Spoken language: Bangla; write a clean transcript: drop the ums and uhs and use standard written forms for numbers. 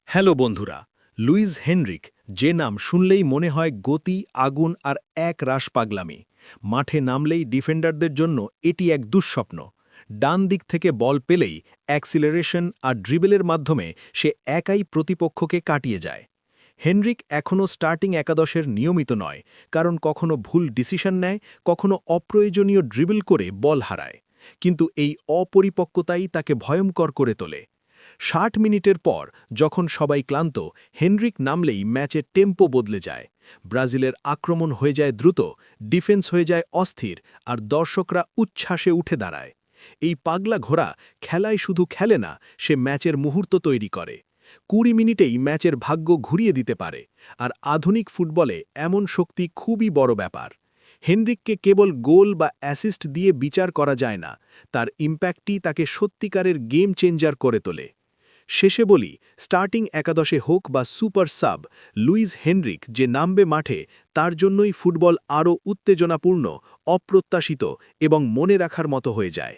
হ্যালো বন্ধুরা, লুইস হেনরিক যে নাম শুনলেই মনে হয় গতি, আগুন আর এক রাশ পাগলামি। মাঠে নামলেই ডিফেন্ডারদের জন্য এটি এক দুঃস্বপ্ন। ডান দিক থেকে বল পেলেই অ্যাক্সিলারেশন আর ড্রিবলের মাধ্যমে সে একাই প্রতিপক্ষকে কাটিয়ে যায়। হেনরিক এখনও স্টার্টিং একাদশের নিয়মিত নয়, কারণ কখনো ভুল ডিসিশন নেয়, কখনো অপ্রয়োজনীয় ড্রিবল করে বল হারায়। কিন্তু এই অপরিপক্কতাই তাকে ভয়ঙ্কর করে তোলে। ৬০ মিনিটের পর যখন সবাই ক্লান্ত, হেনরিক নামলেই ম্যাচের টেম্পো বদলে যায়। ব্রাজিলের আক্রমণ হয়ে যায় দ্রুত, ডিফেন্স হয়ে যায় অস্থির, আর দর্শকরা উচ্ছ্বাসে উঠে দাঁড়ায়। এই পাগলা ঘোড়া খেলায় শুধু খেলে না, সে ম্যাচের মুহূর্ত তৈরি করে। ২০ মিনিটেই ম্যাচের ভাগ্য ঘুরিয়ে দিতে পারে, আর আধুনিক ফুটবলে এমন শক্তি খুবই বড় ব্যাপার। হেনরিককে কেবল গোল বা অ্যাসিস্ট দিয়ে বিচার করা যায় না, তার ইম্প্যাক্টই তাকে সত্যিকারের গেম চেঞ্জার করে তোলে। শেষে বলি, স্টার্টিং একাদশে হোক বা সুপার সাব, লুইস হেনরিক যে নামবে মাঠে, তার জন্যই ফুটবল আরও উত্তেজনাপূর্ণ, অপ্রত্যাশিত এবং মনে রাখার মতো হয়ে যায়।